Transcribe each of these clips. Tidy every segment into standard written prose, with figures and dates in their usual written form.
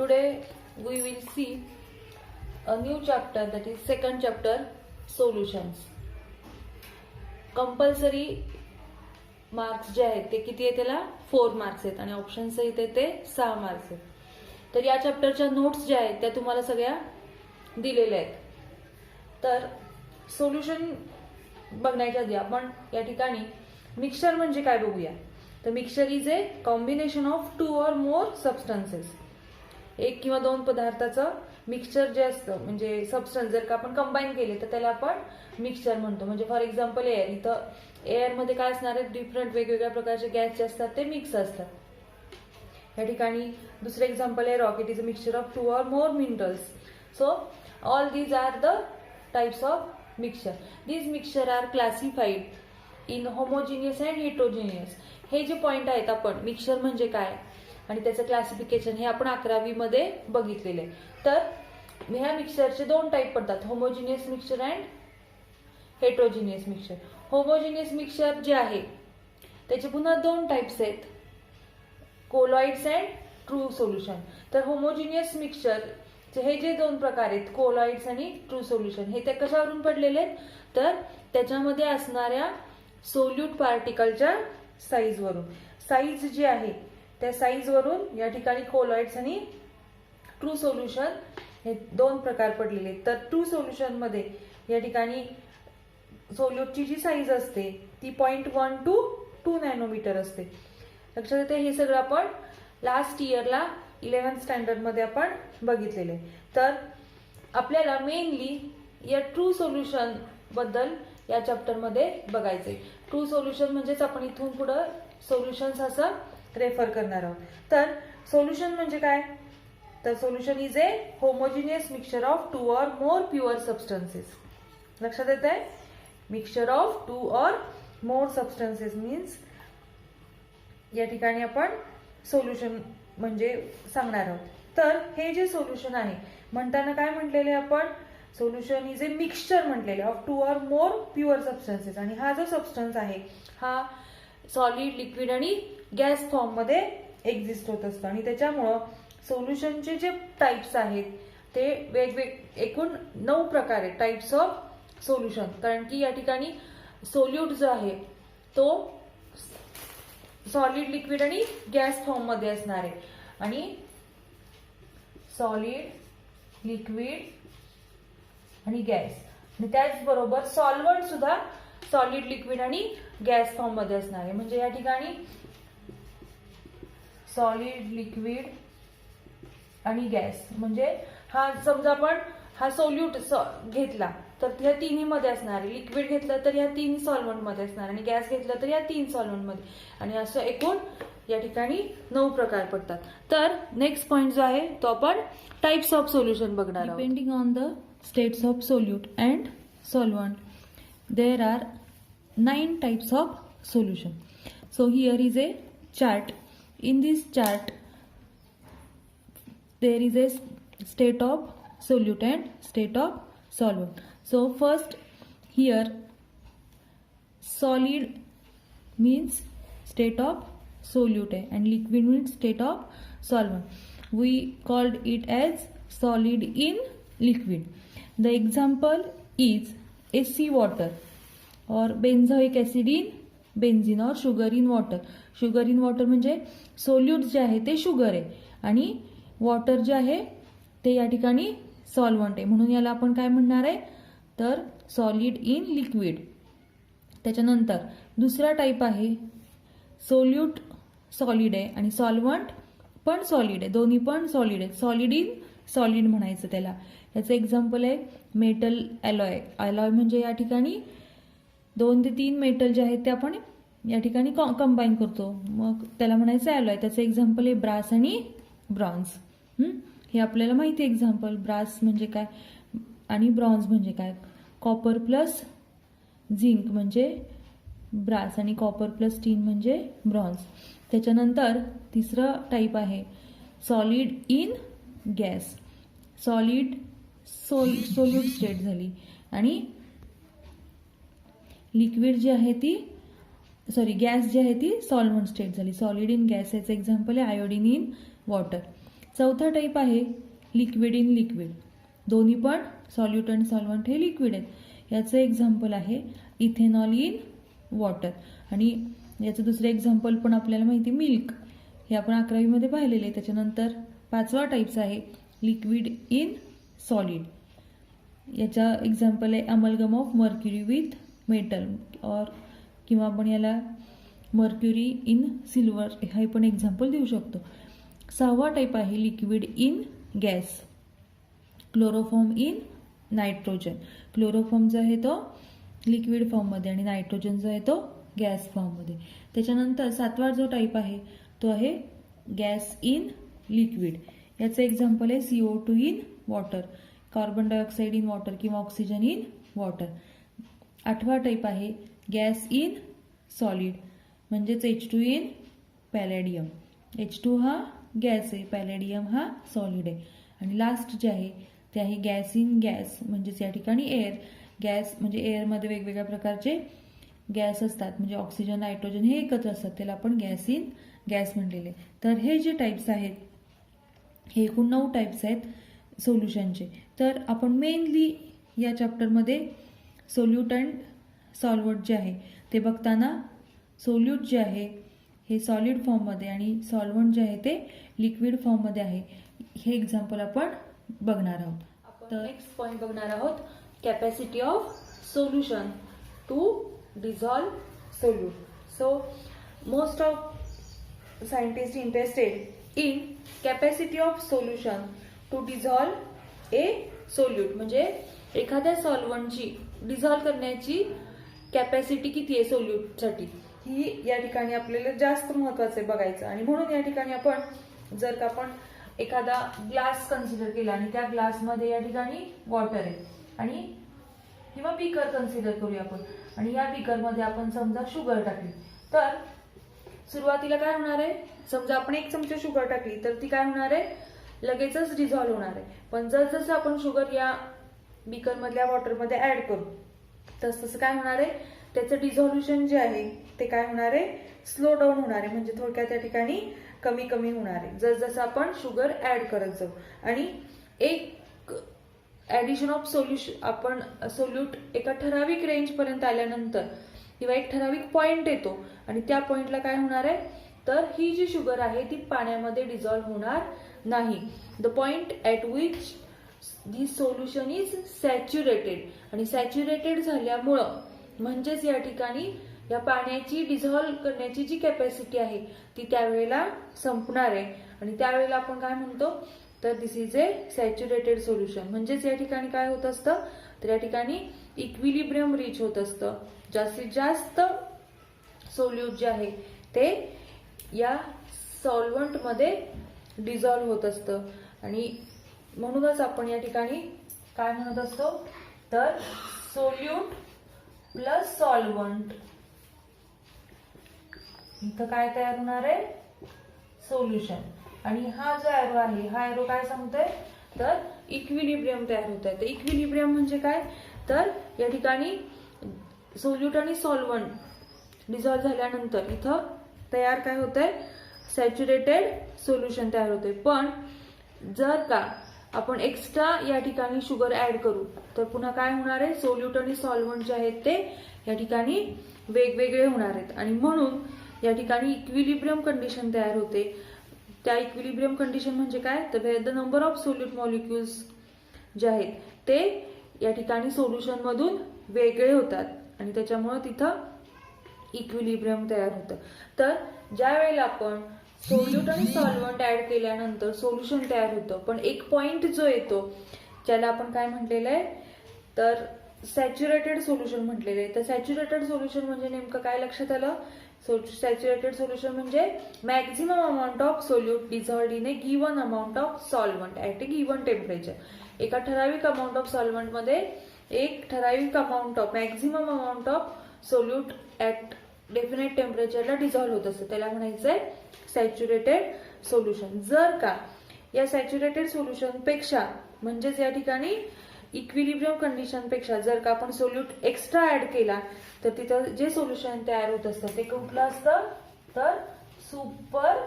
today we will see a new chapter, that is second chapter, solutions. Compulsory marks जे आहेत ते किती आहे, त्याला 4 मार्क्स आहेत आणि ऑप्शन सहित ते 6 मार्क्स आहेत. तर या चॅप्टरच्या नोट्स ज्या आहेत त्या तुम्हाला सगळ्या दिलेल्या आहेत. तर सोल्युशन बघण्याच्या आधी आपण या ठिकाणी मिक्सचर म्हणजे काय बघूया. तर mixture is a combination of 2 or more substances. एक किंवा दोन पदार्थाचं मिक्सचर जे असतं म्हणजे सबस्टन्स जर का आपण कंबाईन केले तर त्याला आपण मिक्सचर म्हणतो. म्हणजे फॉर एक्झाम्पल एअर, इथं एअरमध्ये काय असणार आहे, डिफरंट वेगवेगळ्या प्रकारचे गॅस जे असतात ते मिक्स असतात. या ठिकाणी दुसरं एक्झाम्पल आहे rock. It is a mixture of 2 or more minerals. So all these are the types of mixture. These mixture are classified in homogeneous and heterogeneous. हे जे पॉइंट आहेत, आपण मिक्सचर म्हणजे काय आणि त्याचं क्लासिफिकेशन हे आपण 11वी मध्ये बघितलेले. तर ह्या मिक्सचरचे 2 टाईप पडतात, homogeneous mixture and heterogeneous mixture. Homogeneous mixture जे आहे त्याचे पुन्हा 2 टाइप्स आहेत, कोलॉइड्स अँड ट्रू सोल्युशन. तर होमोजिनियस मिक्सचर हे जे 2 प्रकार आहेत, कोलॉइड्स आणि ट्रू सोल्युशन, हे ते कशावरून पडलेले आहेत, तर त्याच्यामध्ये असणाऱ्या सोल्यूट पार्टिकलच्या साईजवरून. साईज जी आहे त्या साईजवरून या ठिकाणी कोलॉइड्स आणि ट्रू सोल्युशन हे 2 प्रकार पडलेले आहेत. तर ट्रू सोल्युशन मध्ये या ठिकाणी सोल्यूटची जी साईज असते ती 0.1 to 2 नॅनोमीटर असते. लक्षात येते. हे सगळं आपण लास्ट इयरला 11th स्टँडर्ड मध्ये आपण बघितलेले. तर आपल्याला मेनली या ट्रू सोल्युशन बद्दल या चॅप्टर मध्ये बघायचे. ट्रू सोल्युशन म्हणजेच आपण इथून पुढे सोल्युशन्स असं रेफर करणार आहोत. तर सोल्युशन म्हणजे काय, तर solution is a homogeneous mixture of 2 or more pure substances. लक्षात येत आहे. Mixture of 2 or more substances means या ठिकाणी आपण सोल्युशन म्हणजे सांगणार आहोत. तर हे जे सोल्युशन आहे म्हणताना काय म्हटलेले आपण, सोल्युशन इज ए मिक्सचर म्हटलेले of 2 or more pure substances. आणि हा जो सबस्टन्स आहे हा सॉलिड, लिक्विड आणि गॅस फॉर्म मध्ये एक्झिस्ट होत असतं. आणि त्याच्यामुळं सोल्युशनचे जे टाइप्स आहेत ते वेगवेगळे एकूण 9 प्रकार आहेत टाइप्स ऑफ सोल्युशन. कारण की या ठिकाणी सोल्यूट जो आहे तो सॉलिड, लिक्विड आणि गॅस फॉर्म मध्ये असणार आहे. आणि सॉलिड, लिक्विड आणि गॅस, आणि त्याचबरोबर सॉल्व्हंट सुद्धा सॉलिड, लिक्विड आणि गॅस फॉर्म मध्ये असणार आहे. म्हणजे या ठिकाणी सॉलिड, लिक्विड आणि गॅस म्हणजे हा समजा आपण हा सोल्यूट घेतला तर ह्या तिन्ही मध्ये असणार आहे, लिक्विड घेतलं तर ह्या 3 सॉल्व्हंट मध्ये असणार आणि गॅस घेतलं तर या 3 सॉल्व्हंट मध्ये. आणि असं एकूण या ठिकाणी 9 प्रकार पडतात. तर नेक्स्ट पॉइंट जो आहे तो आपण टाइप्स ऑफ सोल्युशन बघणार आहोत. Depending on the states of solute and solvent there are 9 types of solution. So here is a chart. In this chart there is a state of solute and state of solvent. So first here solid means state of solute and liquid means state of solvent. We called it as solid in liquid. The example is a sea water और बेन्झोइक acid in benzene और sugar in water. Sugar in water म्हणजे solute जे आहे ते sugar आहे आणि water जे आहे ते या ठिकाणी सॉल्व्हंट आहे. म्हणून याला आपण काय म्हणणार आहे, तर सॉलिड इन लिक्विड. त्याच्यानंतर दुसरा टाईप आहे सोल्यूट सॉलिड आहे आणि सॉल्व्हंट पण सॉलिड आहे, दोन्ही पण सॉलिड आहे. सॉलिड इन सॉलिड म्हणायचं त्याला. याचं एक्झाम्पल आहे मेटल अलॉय. अलॉय म्हणजे या ठिकाणी 2 ते 3 मेटल जे आहेत ते आपण या ठिकाणी कंबाईन करतो, मग त्याला म्हणायचं अलॉय. त्याचं एक्झाम्पल आहे ब्रास आणि ब्रॉन्झ. हे आपल्याला माहिती आहे एक्झाम्पल. ब्रास म्हणजे काय आणि ब्रॉन्झ म्हणजे काय. कॉपर प्लस झिंक म्हणजे ब्रास आणि कॉपर प्लस टीन म्हणजे ब्रॉन्झ. त्याच्यानंतर तिसरं टाईप आहे solid in gas. Solid solute state झाली आणि लिक्विड जी आहे ती गॅस जी आहे ती सॉल्व्हंट स्टेट झाली. सॉलिड इन गॅस याचं एक्झाम्पल आहे आयोडीन इन वॉटर. चौथा टाईप आहे लिक्विड इन लिक्विड. दोन्ही पण सॉल्यूट आणि सॉल्वंट हे लिक्विड आहेत. याचं एक्झाम्पल आहे इथेनॉल इन वॉटर. आणि याचं दुसरं एक्झाम्पल पण आपल्याला माहिती मिल्क, हे आपण 11वीमध्ये पाहिलेले आहे. त्याच्यानंतर पाचवा टाईप्स आहे लिक्विड इन सॉलिड. याचा एक्झाम्पल आहे amalgam of mercury with metal किंवा आपण याला मर्क्युरी इन सिल्वर हे पण एक्झाम्पल देऊ शकतो. सहावा टाईप आहे liquid in gas. Chloroform in nitrogen. Chloroform जो आहे तो लिक्विड फॉर्ममध्ये आणि नायट्रोजन जो आहे तो गॅस फॉर्ममध्ये. त्याच्यानंतर सातवा जो टाईप आहे तो आहे गॅस इन लिक्विड. याचं एक्झाम्पल आहे CO2 in water, carbon dioxide in water किंवा ऑक्सिजन इन वॉटर. आठवा टाईप आहे गॅस इन सॉलिड म्हणजेच H2 इन पॅलेडियम. H2 हा गॅस आहे, पॅलेडियम हा सॉलिड आहे. आणि लास्ट जे आहे ते आहे गॅस इन गॅस म्हणजेच या ठिकाणी एअर. गॅस म्हणजे एअरमध्ये वेगवेगळ्या प्रकारचे गॅस असतात, म्हणजे ऑक्सिजन नायट्रोजन हे एकत्र असतात, त्याला आपण गॅस इन गॅस म्हणलेले. तर हे जे टाईप्स आहेत हे एकूण 9 टाईप्स आहेत सोल्युशनचे. तर आपण मेनली या चॅप्टरमध्ये सोल्यूट अँड सॉल्व्हंट जे आहे ते बघताना सोल्यूट जे आहे हे सॉलिड फॉर्ममध्ये आणि सॉल्व्हंट जे आहे ते लिक्विड फॉर्ममध्ये आहे, हे एक्झाम्पल आपण बघणार आहोत. तर नेक्स्ट पॉइंट बघणार आहोत capacity of solution to dissolve solute. So most of scientist interested in capacity of solution to dissolve a solute. म्हणजे एखाद्या सॉल्व्हंटची डिझॉल्व करण्याची कॅपॅसिटी किती आहे सोल्यूटसाठी, ही या ठिकाणी आपल्याला जास्त महत्वाचं आहे बघायचं. आणि म्हणून या ठिकाणी आपण जर का आपण एखादा ग्लास कन्सिडर केला आणि त्या ग्लासमध्ये या ठिकाणी वॉटर आहे आणि किंवा बीकर कन्सिडर करूया आपण, आणि या बीकरमध्ये आपण समजा शुगर टाकली, तर सुरुवातीला काय होणार आहे, समजा आपण 1 चमचा शुगर टाकली तर ती काय होणार आहे, लगेचच डिझॉल्व्ह होणार आहे. पण जसं आपण शुगर या बीकरमधल्या वॉटरमध्ये ऍड करू तसं काय होणार आहे, त्याचं डिझॉल्युशन जे आहे ते काय होणार आहे, स्लो डाऊन होणार आहे. म्हणजे थोडक्यात त्या ठिकाणी कमी कमी होणार आहे जसं आपण शुगर ऍड करत जाऊ. आणि एक ऍडिशन ऑफ सोल्युशन आपण सोल्यूट एका ठराविक रेंज पर्यंत आल्यानंतर किंवा एक ठराविक पॉइंट येतो आणि त्या पॉइंटला काय होणार आहे, तर ही जी शुगर आहे ती पाण्यामध्ये डिझॉल्व्ह होणार नाही. The point at which this solution is saturated. आणि सॅच्युरेटेड झाल्यामुळं म्हणजेच या ठिकाणी या पाण्याची डिझॉल्व्ह करण्याची जी कॅपॅसिटी आहे ती त्यावेळेला संपणार आहे. आणि त्यावेळेला आपण काय म्हणतो, तर दिस इज ए सॅच्युरेटेड सोल्युशन. म्हणजेच या ठिकाणी काय होत असतं, तर या ठिकाणी इक्विलिब्रियम रीच होत असतं. जास्तीत जास्त सोल्यूट जे आहे ते या सॉल्व्हंटमध्ये डिझॉल्व्ह होत असतं. आणि म्हणूनच आपण या ठिकाणी काय म्हणत असतो, तर सोल्यूट प्लस सॉल्व्हंट, इथं काय तयार होणार आहे, सोल्युशन. आणि हा जो एरो आहे हा एरो काय सांगतोय, तर इक्विलिब्रियम तयार होत आहे. तर इक्विलिब्रियम म्हणजे काय, तर या ठिकाणी सोल्यूट आणि सॉल्व्हंट डिझॉल्व्ह झाल्यानंतर इथं तयार काय होतंय, सॅच्युरेटेड सोल्युशन तयार होतंय. पण जर का आपण एक्स्ट्रा या ठिकाणी शुगर ऍड करू तर पुन्हा काय होणार आहे, सोल्यूट आणि सॉल्व्हंट जे आहेत ते या ठिकाणी वेगवेगळे होणार आहेत. आणि म्हणून या ठिकाणी इक्विलिब्रियम कंडिशन तयार होते. त्या इक्विलिब्रियम कंडिशन म्हणजे काय, तर the number of solute molecules जे आहेत ते या ठिकाणी सोल्युशन मधून वेगळे होतात आणि त्याच्यामुळे तिथं इक्विलिब्रियम तयार होतं. तर ज्या वेळेला आपण सोल्यूट आणि सॉल्व्हंट ऍड केल्यानंतर सोल्युशन तयार होतं, पण एक पॉइंट जो येतो ज्याला आपण काय म्हटलेलं आहे, तर सॅच्युरेटेड सोल्युशन म्हटलेलं आहे. तर सॅच्युरेटेड सोल्युशन म्हणजे नेमकं काय लक्षात आलं, सॅच्युरेटेड सोल्युशन म्हणजे maximum amount of solute dissolved in a given amount of solvent at a given temperature. एका ठराविक अमाऊंट ऑफ सॉल्व्हंट मध्ये एक ठराविक amount of maximum amount of solute at definite टेम्परेचरला डिझॉल्व्ह होत असतं, त्याला म्हणायचंय सॅच्युरेटेड सोल्युशन. जर का या सॅच्युरेटेड सोल्युशन पेक्षा म्हणजेच या ठिकाणी इक्विलिब्रियम कंडिशन पेक्षा जर का आपण सोल्यूट एक्स्ट्रा ऍड केला तर तिथं जे सोल्युशन तयार होत असतं ते कुठलं असतं, तर सुपर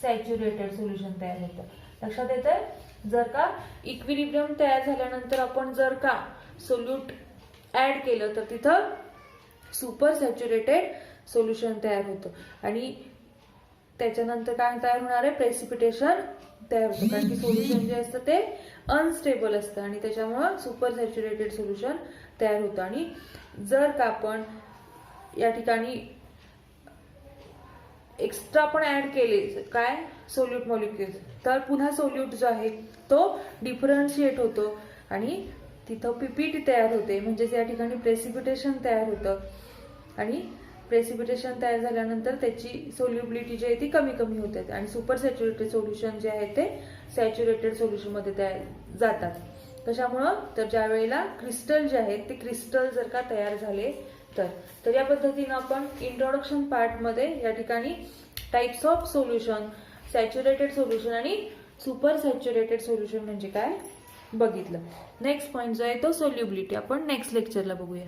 सॅच्युरेटेड सोल्युशन तयार होतं. लक्षात येते? जर का इक्विलिब्रियम तयार झाल्यानंतर आपण जर का सोल्यूट ऍड केलं तर तिथं सुपर सॅच्युरेटेड सोल्युशन तयार होतं आणि त्याच्यानंतर काय तयार होणार आहे? प्रेसिपिटेशन तयार होतं, कारण की सोल्युशन जे असतं ते अनस्टेबल असतं आणि त्याच्यामुळं सुपर सॅच्युरेटेड सोल्युशन तयार होतं. आणि जर का आपण या ठिकाणी एक्स्ट्रा पण ऍड केले काय सोल्यूट मॉलिक्युल्स, तर पुन्हा सोल्यूट जो आहे तो डिफरन्शिएट होतो आणि तिथं पीपीटी तयार होते, म्हणजेच या ठिकाणी प्रेसिपिटेशन तयार होतं आणि प्रेसिपिटेशन तयार झाल्यानंतर त्याची सोल्युबिलिटी जी आहे ती कमी कमी होते आणि सुपर सॅच्युरेटेड सोल्युशन जे आहे ते सॅच्युरेटेड सोल्युशन मध्ये तयार जातात. कशामुळं? तर ज्या वेळेला क्रिस्टल जे आहेत ते क्रिस्टल जर का तयार झाले तर या पद्धतीनं आपण इंट्रोडक्शन पार्ट मध्ये या ठिकाणी types of solution, saturated solution आणि सुपर सॅच्युरेटेड सोल्युशन म्हणजे काय बघितलं. नेक्स्ट पॉइंट जो आहे तो सोल्युबिलिटी आपण नेक्स्ट लेक्चरला बघूया.